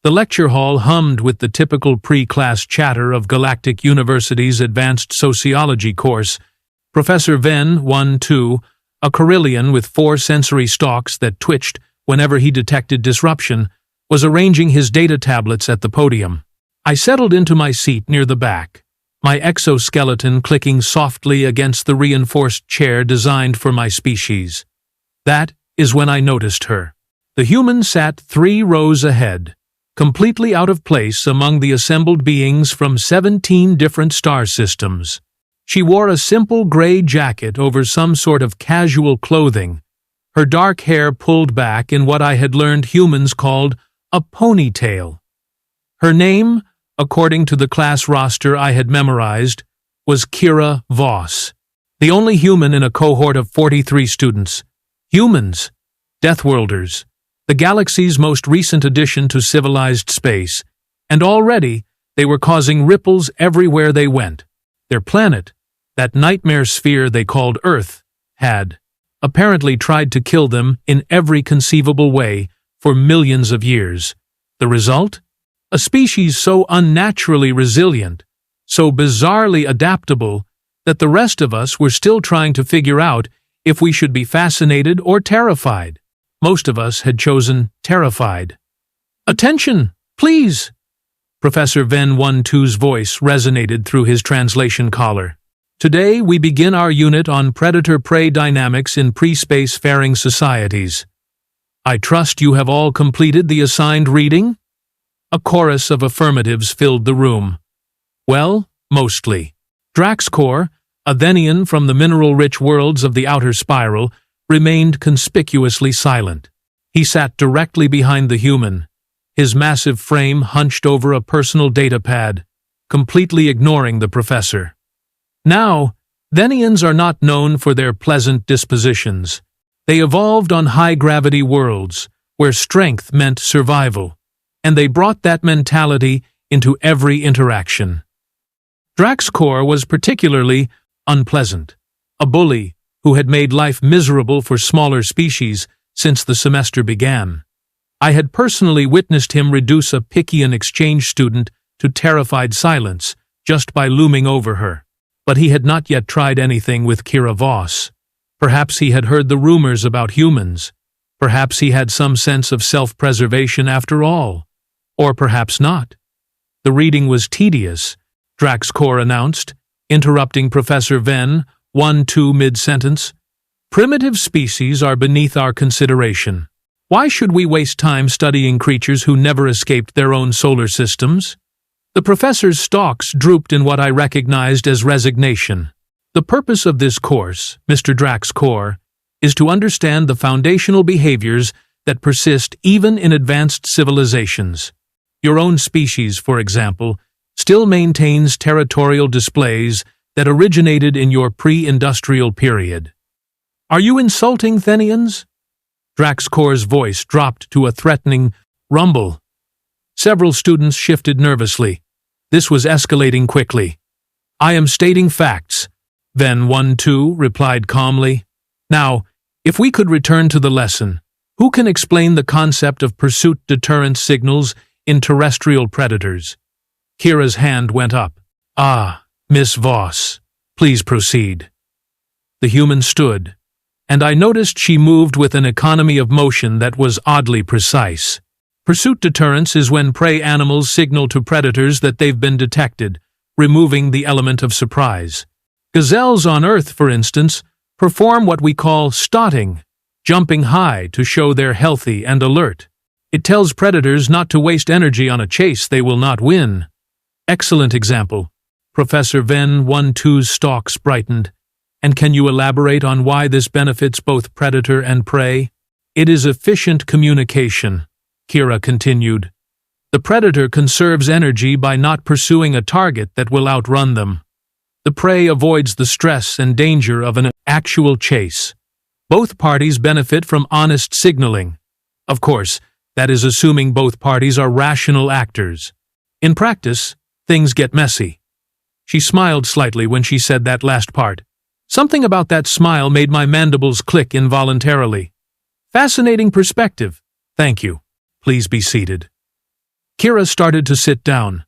The lecture hall hummed with the typical pre-class chatter of Galactic University's advanced sociology course. Professor Venn 1-2, a Carillion with 4 sensory stalks that twitched whenever he detected disruption, was arranging his data tablets at the podium. I settled into my seat near the back, my exoskeleton clicking softly against the reinforced chair designed for my species. That is when I noticed her. The human sat 3 rows ahead, completely out of place among the assembled beings from 17 different star systems. She wore a simple gray jacket over some sort of casual clothing, her dark hair pulled back in what I had learned humans called a ponytail. Her name, according to the class roster I had memorized, was Kira Voss, the only human in a cohort of 43 students. Humans, Deathworlders, the galaxy's most recent addition to civilized space, and already they were causing ripples everywhere they went. Their planet, that nightmare sphere they called Earth, had apparently tried to kill them in every conceivable way for millions of years. The result? A species so unnaturally resilient, so bizarrely adaptable, that the rest of us were still trying to figure out if we should be fascinated or terrified. Most of us had chosen terrified. "Attention, please!" Professor Venn 1-2's voice resonated through his translation collar. "Today we begin our unit on predator-prey dynamics in pre-space-faring societies. I trust you have all completed the assigned reading?" A chorus of affirmatives filled the room. Well, mostly. Drax-Kor, a Thennian from the mineral-rich worlds of the outer spiral, remained conspicuously silent. He sat directly behind the human, his massive frame hunched over a personal data pad, completely ignoring the professor. Now, Thennians are not known for their pleasant dispositions. They evolved on high-gravity worlds, where strength meant survival, and they brought that mentality into every interaction. Drax-Kor was particularly unpleasant, a bully who had made life miserable for smaller species since the semester began. I had personally witnessed him reduce a Pickian exchange student to terrified silence just by looming over her. But he had not yet tried anything with Kira Voss. Perhaps he had heard the rumors about humans. Perhaps he had some sense of self-preservation after all. Or perhaps not. "The reading was tedious," Drax-Kor announced, interrupting Professor Venn 1-2 mid-sentence. "Primitive species are beneath our consideration. Why should we waste time studying creatures who never escaped their own solar systems?" The professor's stalks drooped in what I recognized as resignation. "The purpose of this course, Mr. Drax-Kor, is to understand the foundational behaviors that persist even in advanced civilizations. Your own species, for example, still maintains territorial displays that originated in your pre-industrial period." "Are you insulting Thennians?" Drax-Kor's voice dropped to a threatening rumble. Several students shifted nervously. This was escalating quickly. "I am stating facts," Venn 1-2 replied calmly. "Now, if we could return to the lesson, who can explain the concept of pursuit deterrence signals in terrestrial predators?" Kira's hand went up. "Ah, Miss Voss, please proceed." The human stood, and I noticed she moved with an economy of motion that was oddly precise. Pursuit deterrence is when prey animals signal to predators that they've been detected, removing the element of surprise. Gazelles on Earth, for instance, perform what we call stotting, jumping high to show they're healthy and alert. It tells predators not to waste energy on a chase they will not win. Excellent example. Professor Venn 1-2's stalks brightened. "And can you elaborate on why this benefits both predator and prey?" "It is efficient communication," Kira continued. "The predator conserves energy by not pursuing a target that will outrun them. The prey avoids the stress and danger of an actual chase. Both parties benefit from honest signaling. Of course, that is assuming both parties are rational actors. In practice, things get messy." She smiled slightly when she said that last part. Something about that smile made my mandibles click involuntarily. "Fascinating perspective. Thank you. Please be seated." Kira started to sit down.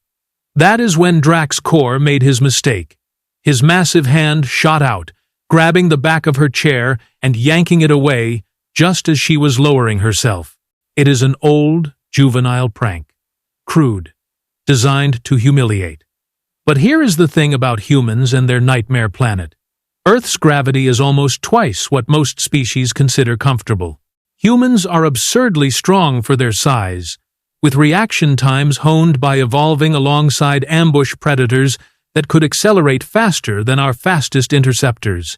That is when Drax-Kor made his mistake. His massive hand shot out, grabbing the back of her chair and yanking it away just as she was lowering herself. It is an old, juvenile prank. Crude. Designed to humiliate. But here is the thing about humans and their nightmare planet. Earth's gravity is almost twice what most species consider comfortable. Humans are absurdly strong for their size, with reaction times honed by evolving alongside ambush predators that could accelerate faster than our fastest interceptors.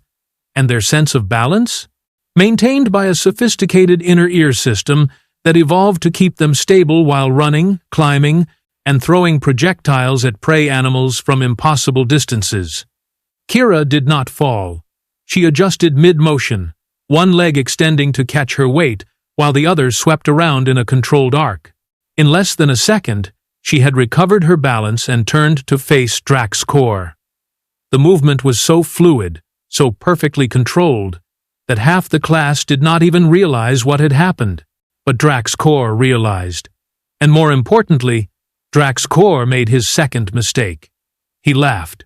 And their sense of balance? Maintained by a sophisticated inner ear system that evolved to keep them stable while running, climbing, and throwing projectiles at prey animals from impossible distances. Kira did not fall. She adjusted mid-motion, one leg extending to catch her weight, while the other swept around in a controlled arc. In less than a second, she had recovered her balance and turned to face Drax-Kor. The movement was so fluid, so perfectly controlled, that half the class did not even realize what had happened. But Drax-Kor realized. And more importantly, Drax-Kor made his second mistake. He laughed.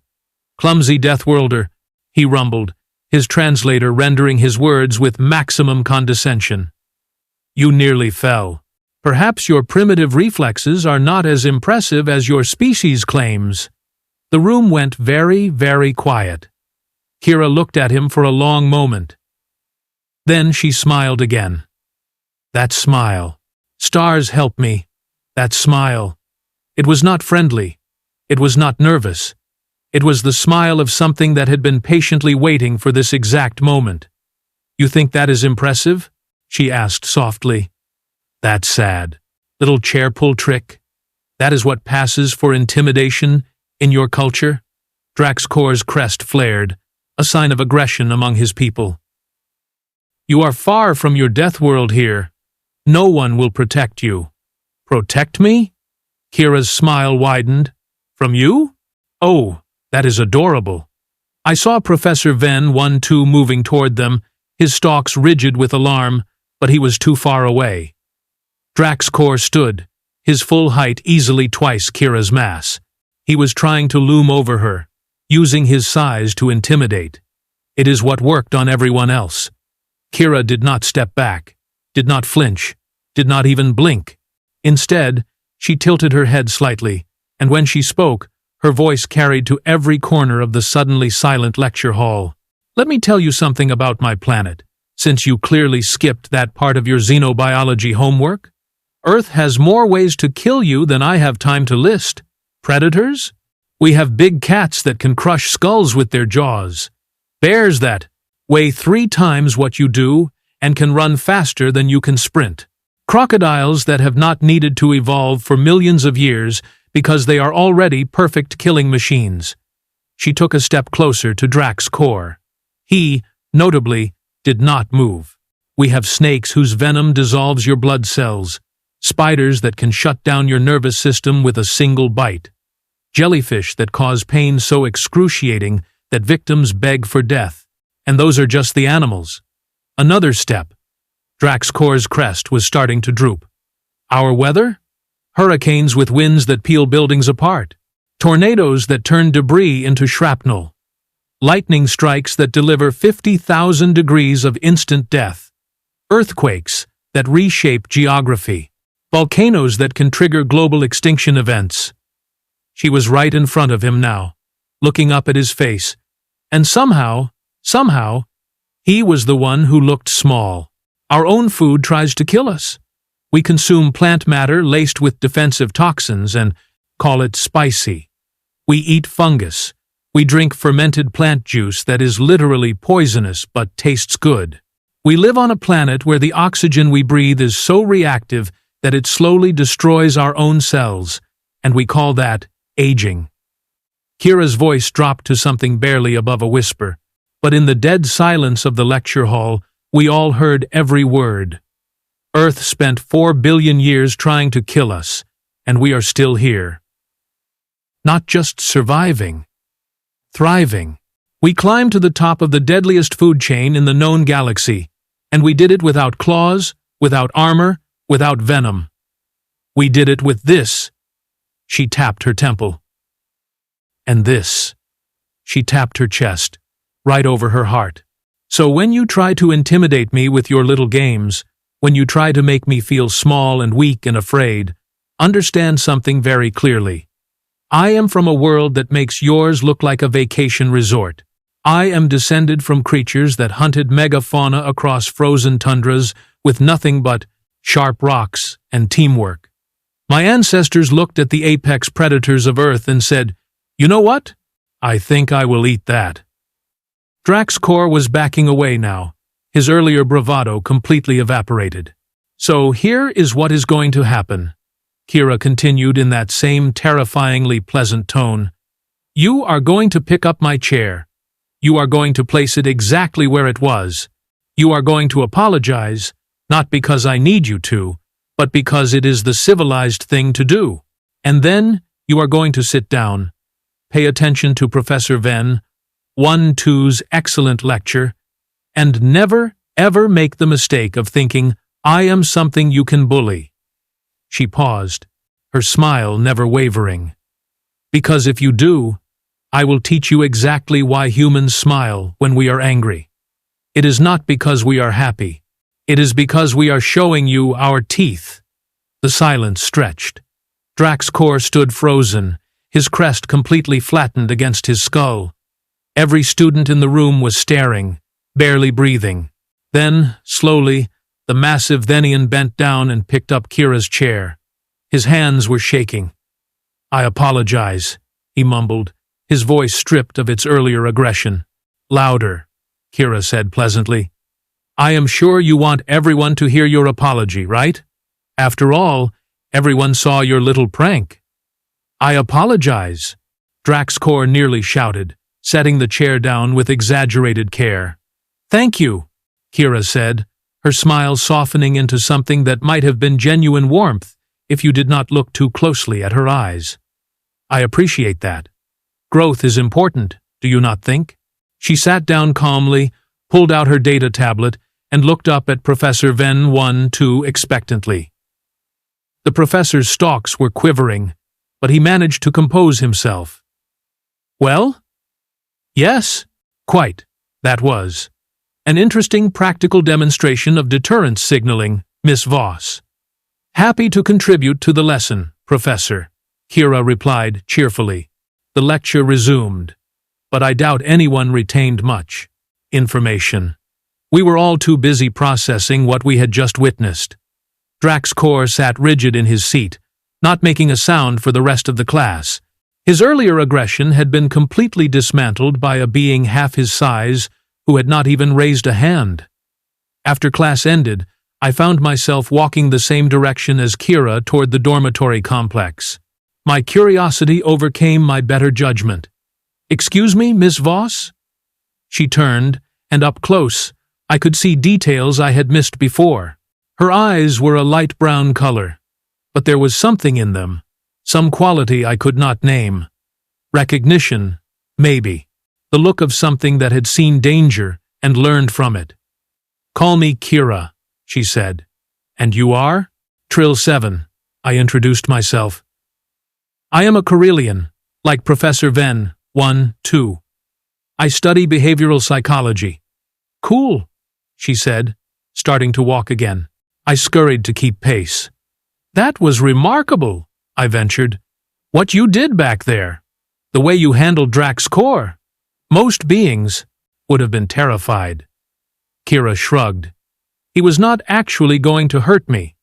"Clumsy Deathworlder," he rumbled, his translator rendering his words with maximum condescension. "You nearly fell. Perhaps your primitive reflexes are not as impressive as your species claims." The room went very, very quiet. Kira looked at him for a long moment. Then she smiled again. That smile. Stars help me. That smile. It was not friendly. It was not nervous. It was the smile of something that had been patiently waiting for this exact moment. "You think that is impressive?" she asked softly. "That's sad. Little chair pull trick. That is what passes for intimidation in your culture?" Drax-Kor's crest flared, a sign of aggression among his people. "You are far from your death world here. No one will protect you." "Protect me?" Kira's smile widened. "From you? Oh, that is adorable." I saw Professor Ven 1-2 moving toward them, his stalks rigid with alarm, but he was too far away. Drax-Kor stood, his full height easily twice Kira's mass. He was trying to loom over her, using his size to intimidate. It is what worked on everyone else. Kira did not step back, did not flinch, did not even blink. Instead, she tilted her head slightly, and when she spoke, her voice carried to every corner of the suddenly silent lecture hall. "Let me tell you something about my planet, since you clearly skipped that part of your xenobiology homework. Earth has more ways to kill you than I have time to list. Predators? We have big cats that can crush skulls with their jaws. Bears that weigh 3 times what you do and can run faster than you can sprint. Crocodiles that have not needed to evolve for millions of years because they are already perfect killing machines." She took a step closer to Drax-Kor. He, notably, did not move. "We have snakes whose venom dissolves your blood cells, spiders that can shut down your nervous system with a single bite, jellyfish that cause pain so excruciating that victims beg for death. And those are just the animals. Another step." Drax-Kor's crest was starting to droop. "Our weather? Hurricanes with winds that peel buildings apart. Tornadoes that turn debris into shrapnel. Lightning strikes that deliver 50,000 degrees of instant death. Earthquakes that reshape geography. Volcanoes that can trigger global extinction events." She was right in front of him now, looking up at his face, and somehow, he was the one who looked small. "Our own food tries to kill us. We consume plant matter laced with defensive toxins and call it spicy. We eat fungus. We drink fermented plant juice that is literally poisonous but tastes good. We live on a planet where the oxygen we breathe is so reactive that it slowly destroys our own cells, and we call that aging." Kira's voice dropped to something barely above a whisper, but in the dead silence of the lecture hall, we all heard every word. Earth spent 4 billion years trying to kill us, and we are still here. Not just surviving, thriving. We climbed to the top of the deadliest food chain in the known galaxy, and we did it without claws, without armor, without venom. We did it with this, She tapped her temple. And this. She tapped her chest, right over her heart. So when you try to intimidate me with your little games, when you try to make me feel small and weak and afraid, understand something very clearly. I am from a world that makes yours look like a vacation resort. I am descended from creatures that hunted megafauna across frozen tundras with nothing but sharp rocks and teamwork. My ancestors looked at the apex predators of Earth and said, "You know what? I think I will eat that." Drax-Kor was backing away now, his earlier bravado completely evaporated. "So here is what is going to happen," Kira continued in that same terrifyingly pleasant tone. "You are going to pick up my chair. You are going to place it exactly where it was. You are going to apologize, not because I need you to, but because it is the civilized thing to do. And then you are going to sit down. Pay attention to Professor Venn, 1-2's excellent lecture, and never, ever make the mistake of thinking, I am something you can bully." She paused, her smile never wavering. "Because if you do, I will teach you exactly why humans smile when we are angry. It is not because we are happy. It is because we are showing you our teeth." The silence stretched. Drax-Kor stood frozen, his crest completely flattened against his skull. Every student in the room was staring, barely breathing. Then, slowly, the massive Thennian bent down and picked up Kira's chair. His hands were shaking. "I apologize," he mumbled, his voice stripped of its earlier aggression. "Louder," Kira said pleasantly. "I am sure you want everyone to hear your apology, right? After all, everyone saw your little prank." "I apologize," Drax-Kor nearly shouted, setting the chair down with exaggerated care. "Thank you," Kira said, her smile softening into something that might have been genuine warmth if you did not look too closely at her eyes. "I appreciate that. Growth is important, do you not think?" She sat down calmly, pulled out her data tablet, and looked up at Professor Venn 1-2 expectantly. The professor's stalks were quivering, but he managed to compose himself. "Well? Yes, quite, that was. An interesting practical demonstration of deterrence signaling, Miss Voss." "Happy to contribute to the lesson, Professor," Kira replied cheerfully. The lecture resumed, but I doubt anyone retained much information. We were all too busy processing what we had just witnessed. Drax-Kor sat rigid in his seat, not making a sound for the rest of the class. His earlier aggression had been completely dismantled by a being half his size who had not even raised a hand. After class ended, I found myself walking the same direction as Kira toward the dormitory complex. My curiosity overcame my better judgment. "Excuse me, Miss Voss?" She turned, and up close, I could see details I had missed before. Her eyes were a light brown color, but there was something in them, some quality I could not name. Recognition, maybe. The look of something that had seen danger and learned from it. "Call me Kira," she said. "And you are?" "Trill 7, I introduced myself. "I am a Corellian, like Professor Venn, 1-2. I study behavioral psychology." "Cool," she said, starting to walk again. I scurried to keep pace. "That was remarkable," I ventured. "What you did back there. The way you handled Drax-Kor. Most beings would have been terrified." Kira shrugged. "He was not actually going to hurt me.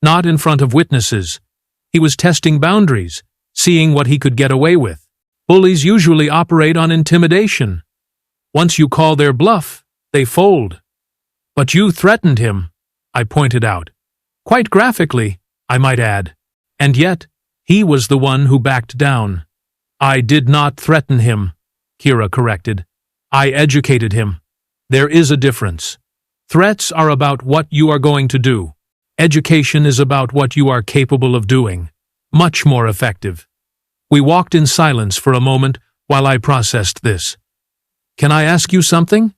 Not in front of witnesses. He was testing boundaries, seeing what he could get away with. Bullies usually operate on intimidation. Once you call their bluff, they fold." "But you threatened him," I pointed out. "Quite graphically, I might add. And yet, he was the one who backed down." "I did not threaten him," Kira corrected. "I educated him. There is a difference. Threats are about what you are going to do. Education is about what you are capable of doing. Much more effective." We walked in silence for a moment while I processed this. "Can I ask you something?"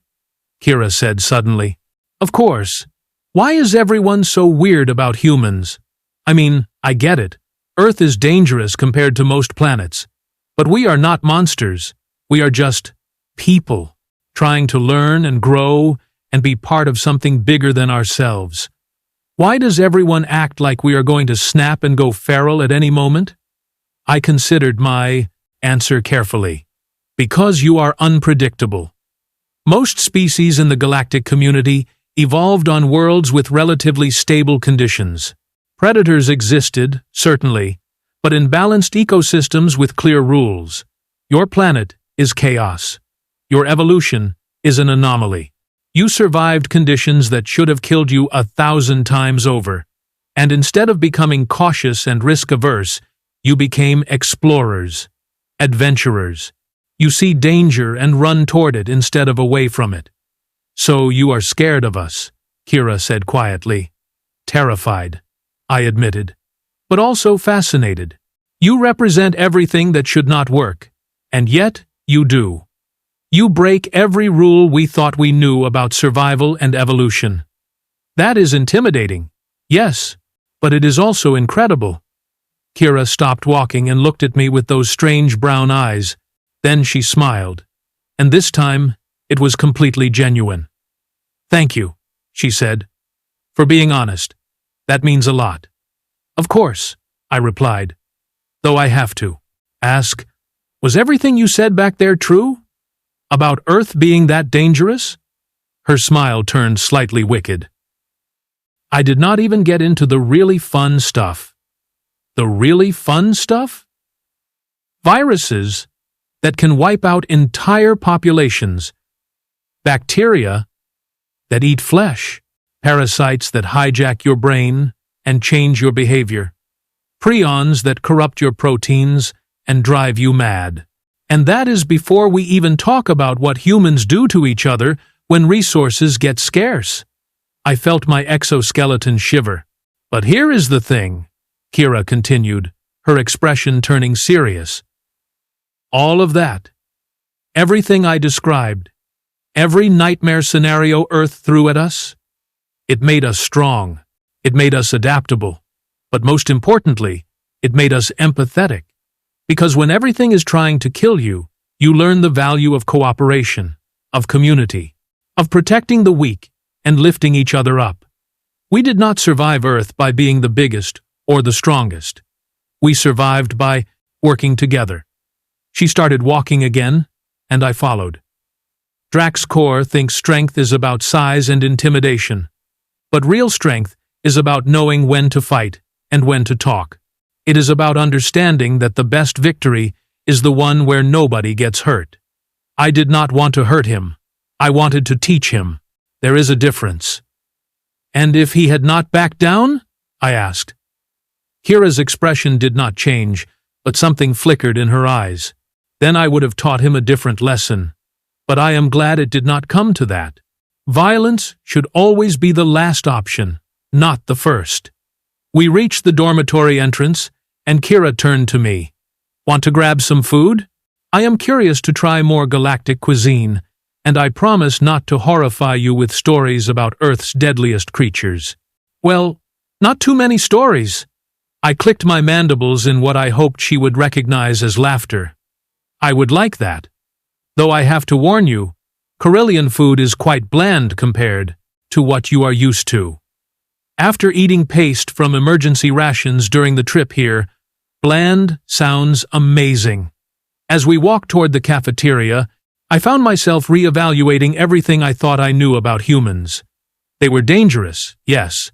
Kira said suddenly. "Of course. Why is everyone so weird about humans? I mean, I get it. Earth is dangerous compared to most planets. But we are not monsters. We are just people, trying to learn and grow and be part of something bigger than ourselves. Why does everyone act like we are going to snap and go feral at any moment? I considered my answer carefully. Because you are unpredictable. Most species in the galactic community evolved on worlds with relatively stable conditions. Predators existed, certainly, but in balanced ecosystems with clear rules. Your planet is chaos. Your evolution is an anomaly. You survived conditions that should have killed you 1,000 times over. And instead of becoming cautious and risk-averse, you became explorers, adventurers. You see danger and run toward it instead of away from it. So you are scared of us, Kira said quietly. Terrified, I admitted, but also fascinated. You represent everything that should not work, and yet you do. You break every rule we thought we knew about survival and evolution. That is intimidating, yes, but it is also incredible. Kira stopped walking and looked at me with those strange brown eyes. Then she smiled, and this time it was completely genuine. Thank you, she said, for being honest. That means a lot. Of course, I replied, though I have to ask, was everything you said back there true? About Earth being that dangerous? Her smile turned slightly wicked. I did not even get into the really fun stuff. The really fun stuff? Viruses that can wipe out entire populations, bacteria that eat flesh, parasites that hijack your brain and change your behavior, prions that corrupt your proteins and drive you mad. And that is before we even talk about what humans do to each other when resources get scarce. I felt my exoskeleton shiver. But here is the thing, Kira continued, her expression turning serious. All of that, everything I described, every nightmare scenario Earth threw at us, it made us strong, it made us adaptable, but most importantly, it made us empathetic. Because when everything is trying to kill you, you learn the value of cooperation, of community, of protecting the weak and lifting each other up. We did not survive Earth by being the biggest or the strongest. We survived by working together. She started walking again, and I followed. Drax-Kor thinks strength is about size and intimidation, but real strength is about knowing when to fight and when to talk. It is about understanding that the best victory is the one where nobody gets hurt. I did not want to hurt him. I wanted to teach him. There is a difference. And if he had not backed down? I asked. Kira's expression did not change, but something flickered in her eyes. Then I would have taught him a different lesson. But I am glad it did not come to that. Violence should always be the last option, not the first. We reached the dormitory entrance, and Kira turned to me. Want to grab some food? I am curious to try more galactic cuisine, and I promise not to horrify you with stories about Earth's deadliest creatures. Well, not too many stories. I clicked my mandibles in what I hoped she would recognize as laughter. I would like that. Though I have to warn you, Corellian food is quite bland compared to what you are used to. After eating paste from emergency rations during the trip here, bland sounds amazing. As we walked toward the cafeteria, I found myself reevaluating everything I thought I knew about humans. They were dangerous, yes,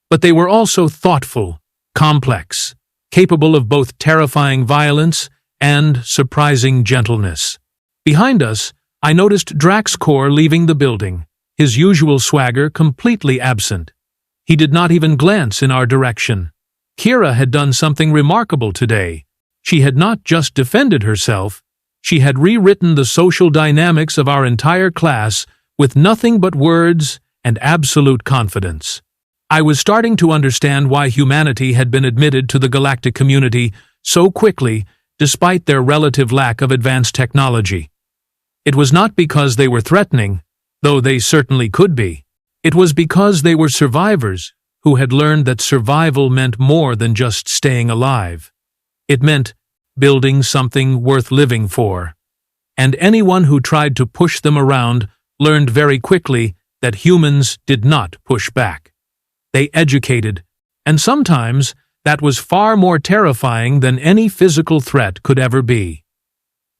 but they were also thoughtful, complex, capable of both terrifying violence and surprising gentleness. Behind us, I noticed Drax-Kor leaving the building, his usual swagger completely absent. He did not even glance in our direction. Kira had done something remarkable today. She had not just defended herself, she had rewritten the social dynamics of our entire class with nothing but words and absolute confidence. I was starting to understand why humanity had been admitted to the galactic community so quickly despite their relative lack of advanced technology. It was not because they were threatening, though they certainly could be. It was because they were survivors who had learned that survival meant more than just staying alive. It meant building something worth living for. And anyone who tried to push them around learned very quickly that humans did not push back. They educated, and sometimes that was far more terrifying than any physical threat could ever be.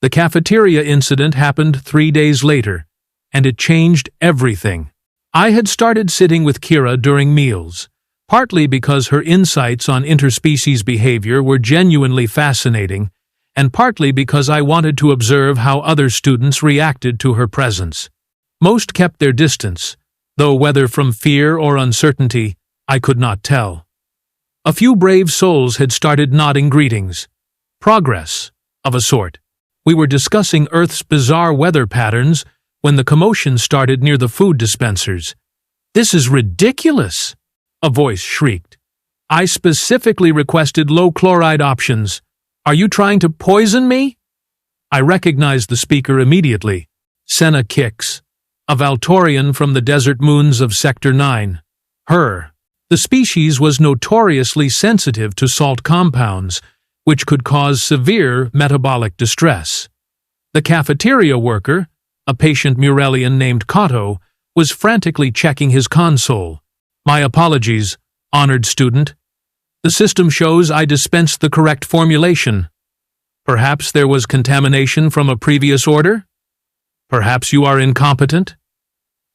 The cafeteria incident happened 3 days later, and it changed everything. I had started sitting with Kira during meals, partly because her insights on interspecies behavior were genuinely fascinating, and partly because I wanted to observe how other students reacted to her presence. Most kept their distance, though whether from fear or uncertainty, I could not tell. A few brave souls had started nodding greetings. Progress, of a sort. We were discussing Earth's bizarre weather patterns when the commotion started near the food dispensers. "This is ridiculous!" a voice shrieked. "I specifically requested low-chloride options. Are you trying to poison me?" I recognized the speaker immediately. Senna Kix, a Valtorian from the desert moons of Sector 9. The species was notoriously sensitive to salt compounds, which could cause severe metabolic distress. The cafeteria worker, a patient Murelian named Kato, was frantically checking his console. "My apologies, honored student. The system shows I dispensed the correct formulation. Perhaps there was contamination from a previous order? Perhaps you are incompetent?"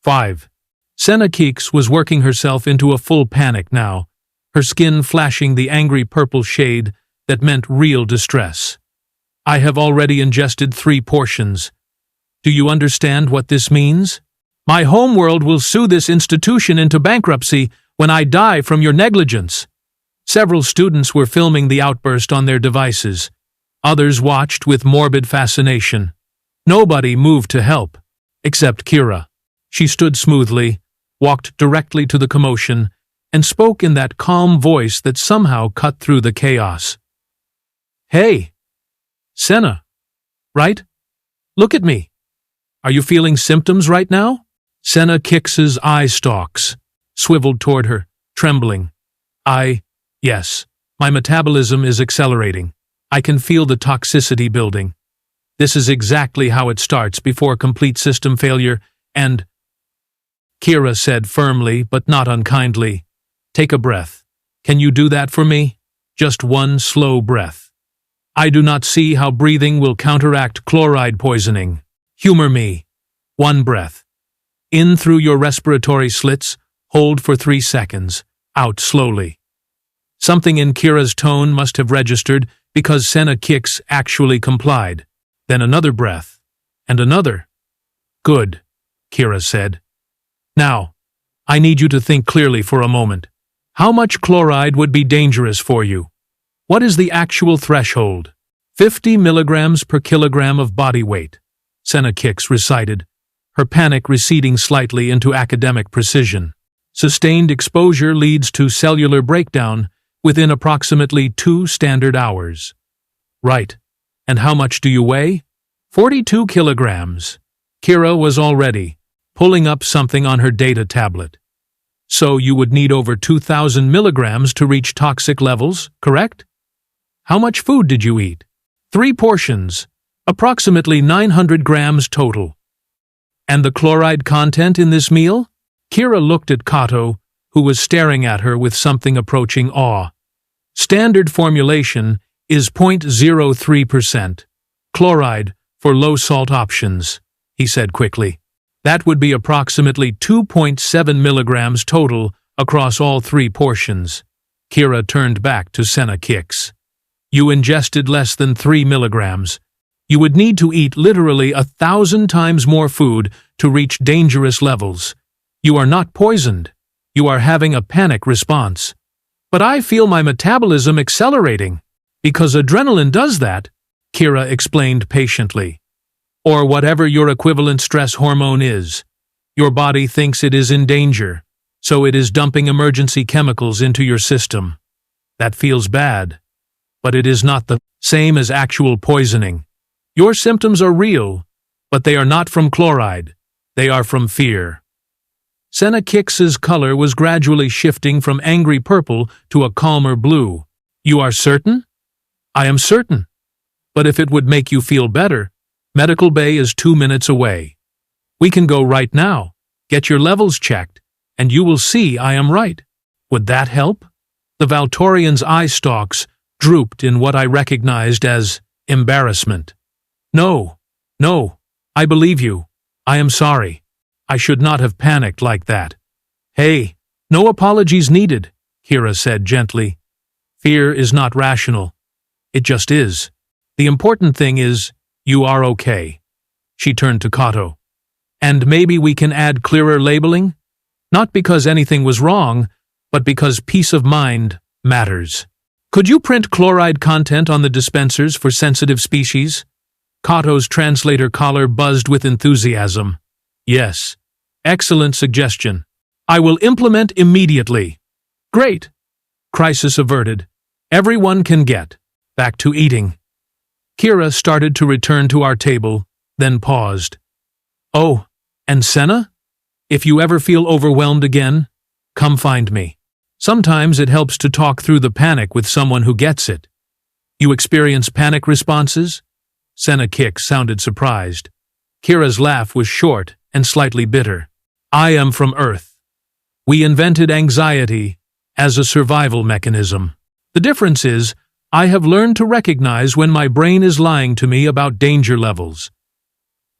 5. Senna Keeks was working herself into a full panic now, her skin flashing the angry purple shade that meant real distress. "I have already ingested 3 portions. Do you understand what this means? My homeworld will sue this institution into bankruptcy when I die from your negligence." Several students were filming the outburst on their devices. Others watched with morbid fascination. Nobody moved to help, except Kira. She stood smoothly, walked directly to the commotion, and spoke in that calm voice that somehow cut through the chaos. "Hey, Senna, right? Look at me. Are you feeling symptoms right now?" Senna Kix's eye stalks swiveled toward her, trembling. Yes, my metabolism is accelerating. I can feel the toxicity building. This is exactly how it starts before complete system failure, and..." Kira said firmly, but not unkindly, "Take a breath. Can you do that for me? Just one slow breath. I do not see how breathing will counteract chloride poisoning. Humor me. 1 breath. In through your respiratory slits, hold for 3 seconds, out slowly." Something in Kira's tone must have registered because Senna Kix actually complied. Then another breath, and another. "Good," Kira said. "Now, I need you to think clearly for a moment. How much chloride would be dangerous for you? What is the actual threshold?" 50 milligrams per kilogram of body weight, Senna Kix recited, her panic receding slightly into academic precision. "Sustained exposure leads to cellular breakdown within approximately 2 standard hours." "Right. And how much do you weigh?" 42 kilograms. Kira was already pulling up something on her data tablet. "So you would need over 2,000 milligrams to reach toxic levels, correct? How much food did you eat?" 3 portions, approximately 900 grams total. "And the chloride content in this meal?" Kira looked at Kato, who was staring at her with something approaching awe. "Standard formulation is 0.03% chloride for low-salt options," he said quickly. "That would be approximately 2.7 milligrams total across all 3 portions." Kira turned back to Senna Kix. "You ingested less than 3 milligrams. You would need to eat literally 1,000 times more food to reach dangerous levels. You are not poisoned. You are having a panic response." "But I feel my metabolism accelerating." "Because adrenaline does that," Kira explained patiently. "Or whatever your equivalent stress hormone is. Your body thinks it is in danger, so it is dumping emergency chemicals into your system. That feels bad, but it is not the same as actual poisoning. Your symptoms are real, but they are not from chloride. They are from fear." Senna Kix's color was gradually shifting from angry purple to a calmer blue. "You are certain?" I am certain. But if it would make you feel better, Medical Bay is 2 minutes away. We can go right now, get your levels checked, and you will see I am right. Would that help? The Valtorian's eye stalks drooped in what I recognized as embarrassment. No, I believe you. I am sorry. I should not have panicked like that. Hey, no apologies needed, Kira said gently. Fear is not rational. It just is. The important thing is, you are okay. She turned to Kato. And maybe we can add clearer labeling? Not because anything was wrong, but because peace of mind matters. Could you print chloride content on the dispensers for sensitive species? Kato's translator collar buzzed with enthusiasm. Yes. Excellent suggestion. I will implement immediately. Great. Crisis averted. Everyone can get back to eating. Kira started to return to our table, then paused. Oh, and Senna? If you ever feel overwhelmed again, come find me. Sometimes it helps to talk through the panic with someone who gets it. You experience panic responses? Senna Kick sounded surprised. Kira's laugh was short and slightly bitter. I am from Earth. We invented anxiety as a survival mechanism. The difference is, I have learned to recognize when my brain is lying to me about danger levels.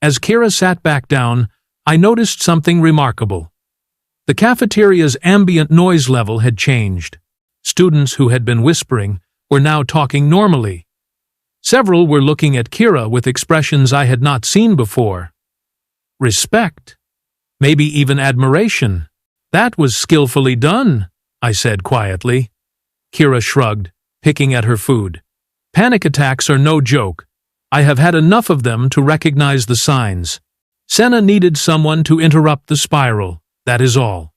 As Kira sat back down, I noticed something remarkable. The cafeteria's ambient noise level had changed. Students who had been whispering were now talking normally. Several were looking at Kira with expressions I had not seen before. Respect. Maybe even admiration. That was skillfully done, I said quietly. Kira shrugged, picking at her food. Panic attacks are no joke. I have had enough of them to recognize the signs. Senna needed someone to interrupt the spiral, that is all.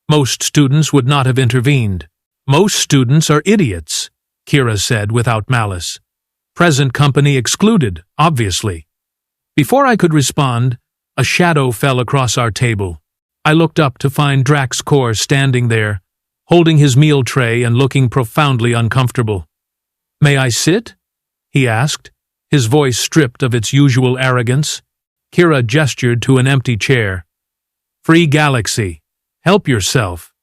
Most students would not have intervened. Most students are idiots, Kira said without malice. Present company excluded, obviously. Before I could respond, a shadow fell across our table. I looked up to find Drax-Kor standing there, holding his meal tray and looking profoundly uncomfortable. May I sit? He asked, his voice stripped of its usual arrogance. Kira gestured to an empty chair. Free galaxy. Help yourself.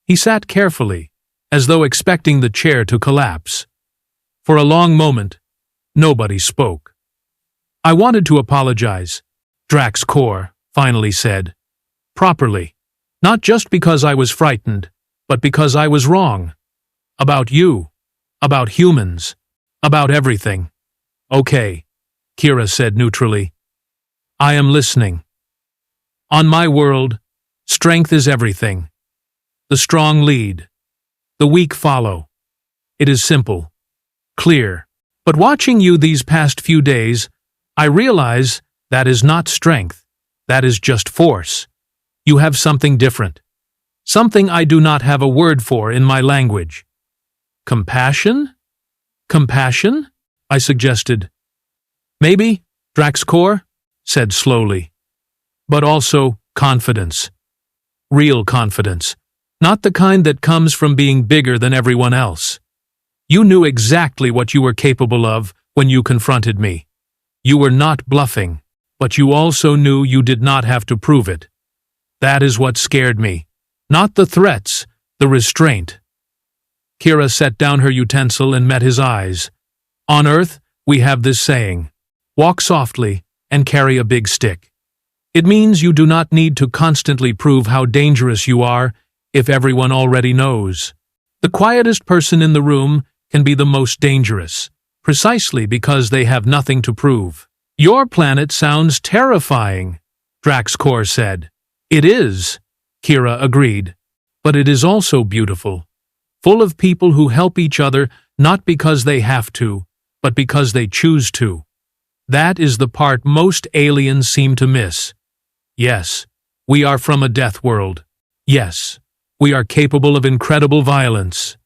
He sat carefully, as though expecting the chair to collapse. For a long moment, nobody spoke. I wanted to apologize, Drax-Kor finally said. Properly. Not just because I was frightened, but because I was wrong. About you. About humans. About everything. Okay, Kira said neutrally. I am listening. On my world, strength is everything. The strong lead. The weak follow. It is simple. Clear. But watching you these past few days, I realize that is not strength. That is just force. You have something different. Something I do not have a word for in my language. Compassion? Compassion? I suggested. Maybe, Drax-Kor said slowly. But also confidence. Real confidence. Not the kind that comes from being bigger than everyone else. You knew exactly what you were capable of when you confronted me. You were not bluffing, but you also knew you did not have to prove it. That is what scared me. Not the threats, the restraint. Kira set down her utensil and met his eyes. On Earth, we have this saying, walk softly and carry a big stick. It means you do not need to constantly prove how dangerous you are if everyone already knows. The quietest person in the room can be the most dangerous, precisely because they have nothing to prove. Your planet sounds terrifying, Drax-Kor said. It is, Kira agreed. But it is also beautiful. Full of people who help each other not because they have to, but because they choose to. That is the part most aliens seem to miss. Yes, we are from a death world. Yes, we are capable of incredible violence.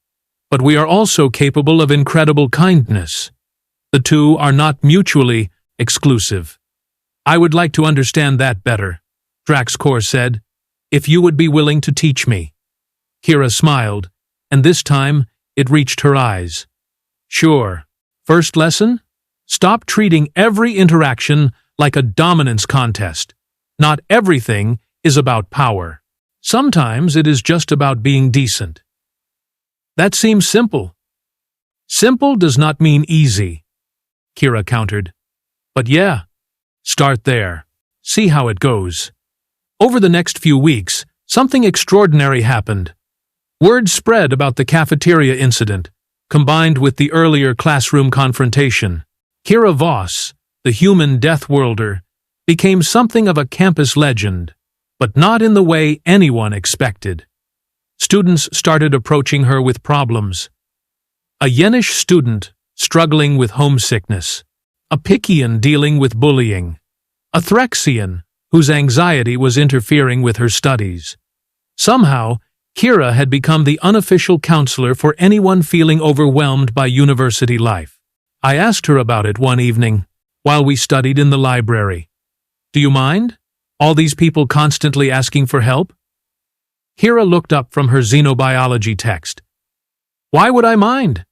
But we are also capable of incredible kindness. The two are not mutually exclusive. I would like to understand that better, Drax-Kor said, if you would be willing to teach me. Kira smiled, and this time it reached her eyes. Sure, First lesson? Stop treating every interaction like a dominance contest. Not everything is about power. Sometimes it is just about being decent. That seems simple. Simple does not mean easy, Kira countered. But yeah, start there. See how it goes. Over the next few weeks, something extraordinary happened. Word spread about the cafeteria incident, combined with the earlier classroom confrontation. Kira Voss, the human Deathworlder, became something of a campus legend, but not in the way anyone expected. Students started approaching her with problems. A Yenish student struggling with homesickness. A Pickian dealing with bullying. A Threxian whose anxiety was interfering with her studies. Somehow, Kira had become the unofficial counselor for anyone feeling overwhelmed by university life. I asked her about it one evening, while we studied in the library. Do you mind? All these people constantly asking for help? Kira looked up from her xenobiology text. Why would I mind?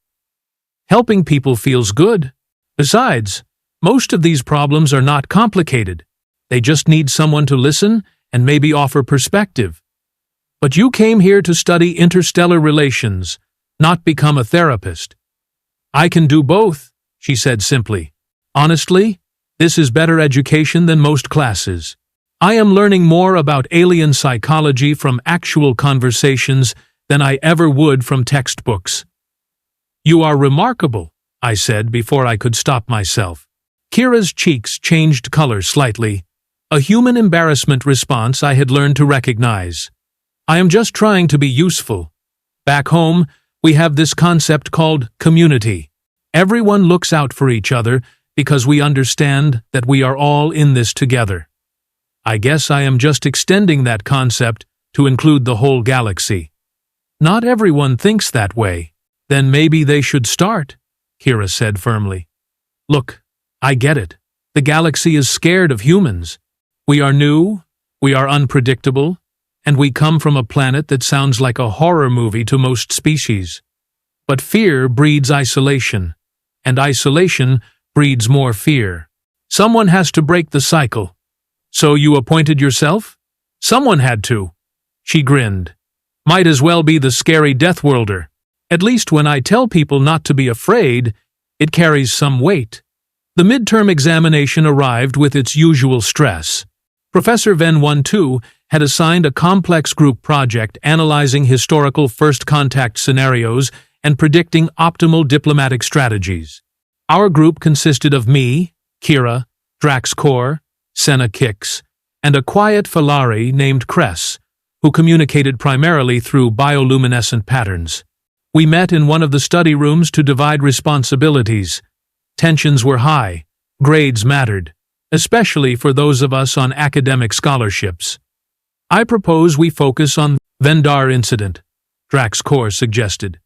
Helping people feels good. Besides, most of these problems are not complicated. They just need someone to listen and maybe offer perspective. But you came here to study interstellar relations, not become a therapist. I can do both, she said simply. Honestly, this is better education than most classes. I am learning more about alien psychology from actual conversations than I ever would from textbooks. You are remarkable, I said before I could stop myself. Kira's cheeks changed color slightly, a human embarrassment response I had learned to recognize. I am just trying to be useful. Back home, we have this concept called community. Everyone looks out for each other because we understand that we are all in this together. I guess I am just extending that concept to include the whole galaxy. Not everyone thinks that way. Then maybe they should start, Kira said firmly. Look, I get it. The galaxy is scared of humans. We are new, we are unpredictable, and we come from a planet that sounds like a horror movie to most species. But fear breeds isolation, and isolation breeds more fear. Someone has to break the cycle. So you appointed yourself? Someone had to. She grinned. Might as well be the scary Deathworlder. At least when I tell people not to be afraid, it carries some weight. The midterm examination arrived with its usual stress. Professor Ven 1-2 had assigned a complex group project analyzing historical first contact scenarios and predicting optimal diplomatic strategies. Our group consisted of me, Kira, Drax-Kor, Senna Kix, and a quiet Falari named Cress, who communicated primarily through bioluminescent patterns. We met in one of the study rooms to divide responsibilities. Tensions were high, grades mattered, especially for those of us on academic scholarships. I propose we focus on the Vendar incident, Drax-Kor suggested.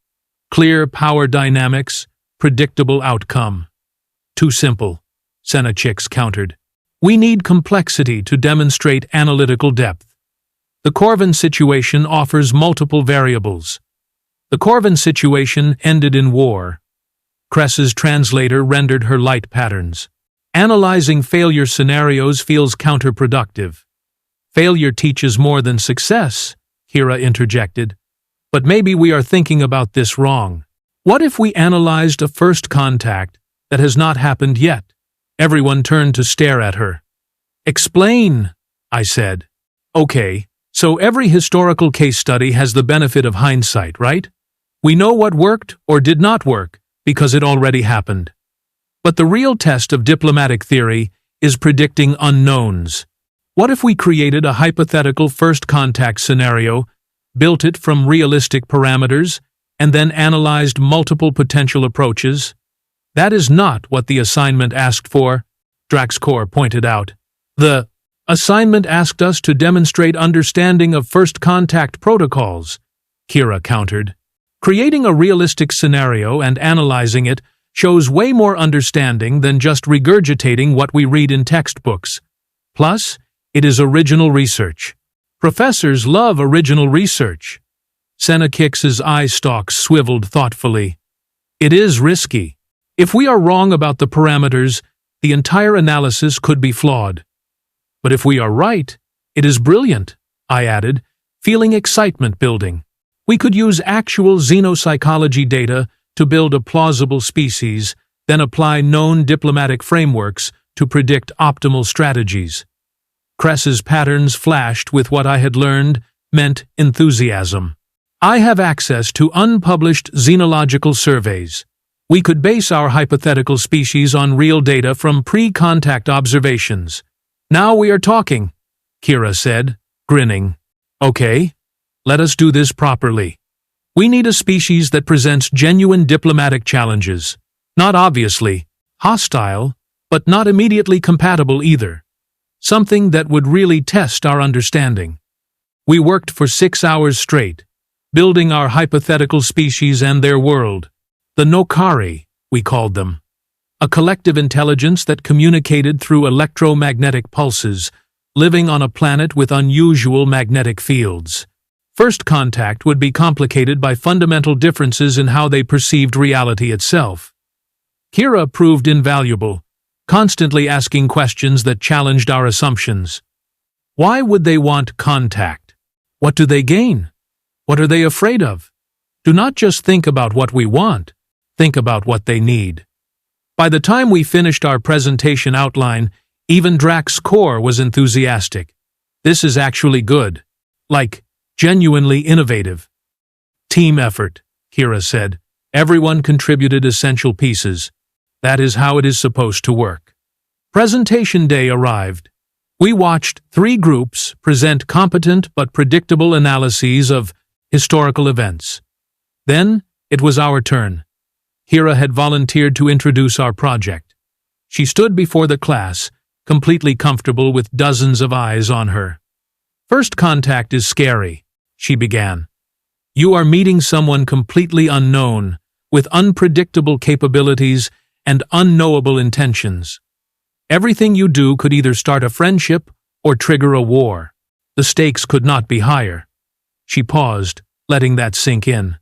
Clear power dynamics, predictable outcome. Too simple, Senna Kix countered. We need complexity to demonstrate analytical depth. The Corvin situation offers multiple variables. The Corvin situation ended in war. Cress's translator rendered her light patterns. Analyzing failure scenarios feels counterproductive. Failure teaches more than success, Kira interjected. But maybe we are thinking about this wrong. What if we analyzed a first contact that has not happened yet? Everyone turned to stare at her. Explain, I said. Okay, so every historical case study has the benefit of hindsight, right? We know what worked or did not work because it already happened. But the real test of diplomatic theory is predicting unknowns. What if we created a hypothetical first contact scenario, built it from realistic parameters, and then analyzed multiple potential approaches? That is not what the assignment asked for, Drax-Kor pointed out. The assignment asked us to demonstrate understanding of first contact protocols, Kira countered. Creating a realistic scenario and analyzing it shows way more understanding than just regurgitating what we read in textbooks. Plus, it is original research. Professors love original research. Senna Kix's eye stalks swiveled thoughtfully. It is risky. If we are wrong about the parameters, the entire analysis could be flawed. But if we are right, it is brilliant, I added, feeling excitement building. We could use actual xenopsychology data to build a plausible species, then apply known diplomatic frameworks to predict optimal strategies. Cress's patterns flashed with what I had learned meant enthusiasm. I have access to unpublished xenological surveys. We could base our hypothetical species on real data from pre-contact observations. Now we are talking, Kira said, grinning. Okay, let us do this properly. We need a species that presents genuine diplomatic challenges. Not obviously hostile, but not immediately compatible either. Something that would really test our understanding. We worked for 6 hours straight, building our hypothetical species and their world. The Nokari, we called them. A collective intelligence that communicated through electromagnetic pulses, living on a planet with unusual magnetic fields. First contact would be complicated by fundamental differences in how they perceived reality itself. Kira proved invaluable, constantly asking questions that challenged our assumptions. Why would they want contact? What do they gain? What are they afraid of? Do not just think about what we want, think about what they need. By the time we finished our presentation outline, even Drax-Kor was enthusiastic. This is actually good. Like, genuinely innovative. Team effort, Kira said. Everyone contributed essential pieces. That is how it is supposed to work. Presentation day arrived. We watched 3 groups present competent but predictable analyses of historical events. Then, it was our turn. Kira had volunteered to introduce our project. She stood before the class, completely comfortable with dozens of eyes on her. First contact is scary, she began. You are meeting someone completely unknown, with unpredictable capabilities and unknowable intentions. Everything you do could either start a friendship or trigger a war. The stakes could not be higher. She paused, letting that sink in.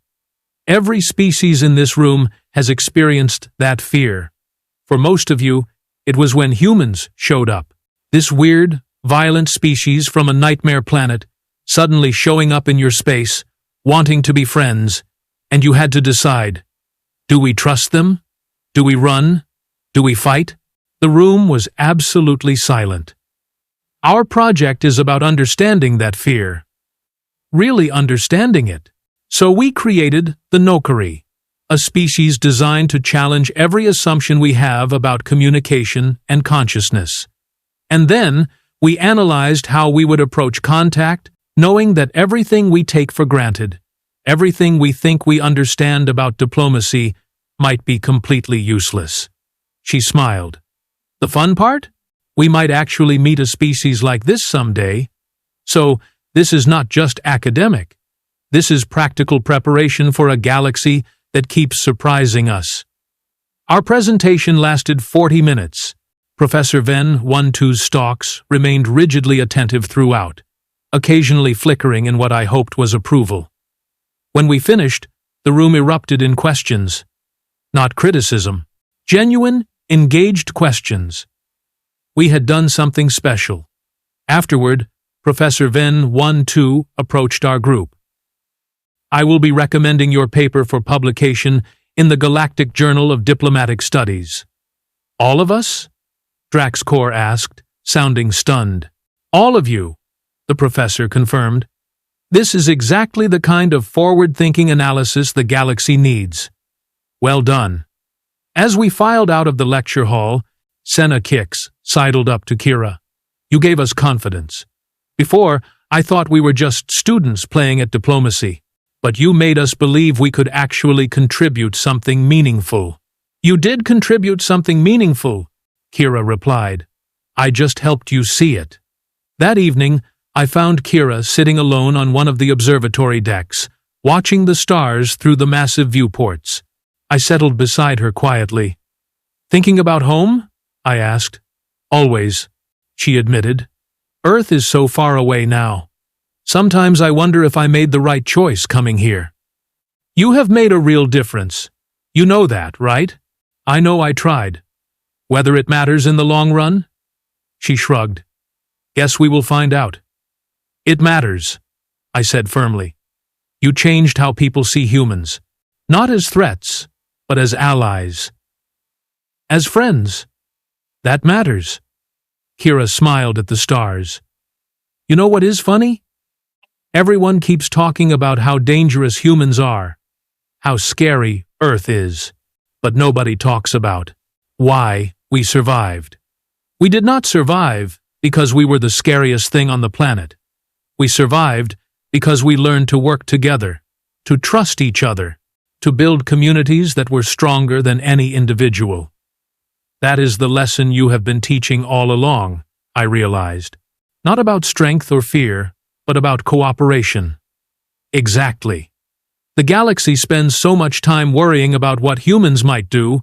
Every species in this room has experienced that fear. For most of you, it was when humans showed up. This weird, violent species from a nightmare planet, suddenly showing up in your space, wanting to be friends, and you had to decide. Do we trust them? Do we run? Do we fight? The room was absolutely silent. Our project is about understanding that fear. Really understanding it. So we created the Nokari, a species designed to challenge every assumption we have about communication and consciousness. And then, we analyzed how we would approach contact, knowing that everything we take for granted, everything we think we understand about diplomacy, might be completely useless. She smiled. The fun part? We might actually meet a species like this someday. So, this is not just academic. This is practical preparation for a galaxy that keeps surprising us. Our presentation lasted 40 minutes. Professor Venn 1-2's stalks remained rigidly attentive throughout, occasionally flickering in what I hoped was approval. When we finished, the room erupted in questions. Not criticism. Genuine, engaged questions. We had done something special. Afterward, Professor Venn 1-2 approached our group. I will be recommending your paper for publication in the Galactic Journal of Diplomatic Studies. All of us? Drax-Kor asked, sounding stunned. All of you, the professor confirmed. This is exactly the kind of forward-thinking analysis the galaxy needs. Well done. As we filed out of the lecture hall, Senna Kix sidled up to Kira. You gave us confidence. Before, I thought we were just students playing at diplomacy. But you made us believe we could actually contribute something meaningful. You did contribute something meaningful, Kira replied. I just helped you see it. That evening, I found Kira sitting alone on one of the observatory decks, watching the stars through the massive viewports. I settled beside her quietly. Thinking about home? I asked. Always, she admitted. Earth is so far away now. Sometimes I wonder if I made the right choice coming here. You have made a real difference. You know that, right? I know I tried. Whether it matters in the long run? She shrugged. Guess we will find out. It matters, I said firmly. You changed how people see humans. Not as threats, but as allies. As friends. That matters. Kira smiled at the stars. You know what is funny? Everyone keeps talking about how dangerous humans are, how scary Earth is, but nobody talks about why we survived. We did not survive because we were the scariest thing on the planet. We survived because we learned to work together, to trust each other, to build communities that were stronger than any individual. That is the lesson you have been teaching all along, I realized. Not about strength or fear, but about cooperation. Exactly. The galaxy spends so much time worrying about what humans might do,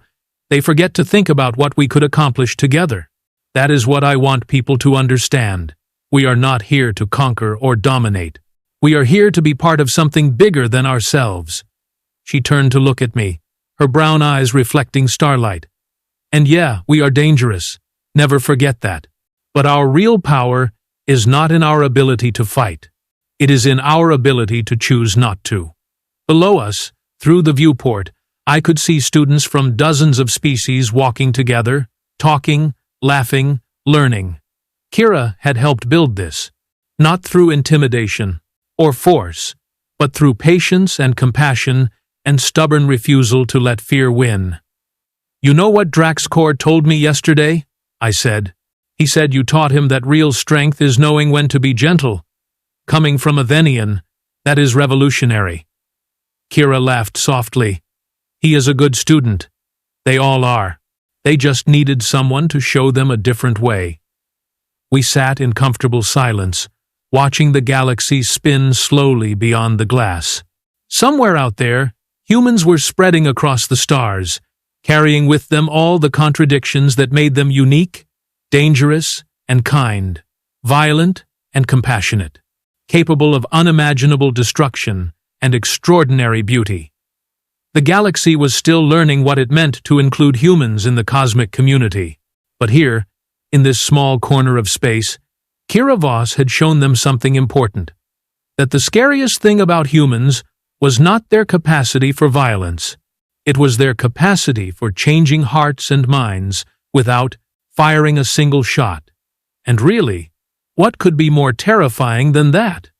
they forget to think about what we could accomplish together. That is what I want people to understand. We are not here to conquer or dominate. We are here to be part of something bigger than ourselves. She turned to look at me, her brown eyes reflecting starlight. And yeah, we are dangerous. Never forget that. But our real power is not in our ability to fight. It is in our ability to choose not to. Below us, through the viewport, I could see students from dozens of species walking together, talking, laughing, learning. Kira had helped build this, not through intimidation or force, but through patience and compassion and stubborn refusal to let fear win. You know what Drax-Kor told me yesterday? I said. He said you taught him that real strength is knowing when to be gentle. Coming from a Thennian, that is revolutionary. Kira laughed softly. He is a good student. They all are. They just needed someone to show them a different way. We sat in comfortable silence, watching the galaxy spin slowly beyond the glass. Somewhere out there, humans were spreading across the stars, carrying with them all the contradictions that made them unique, dangerous and kind, violent and compassionate, capable of unimaginable destruction and extraordinary beauty. The galaxy was still learning what it meant to include humans in the cosmic community. But here, in this small corner of space, Kira Voss had shown them something important. That the scariest thing about humans was not their capacity for violence. It was their capacity for changing hearts and minds without firing a single shot. And really, what could be more terrifying than that?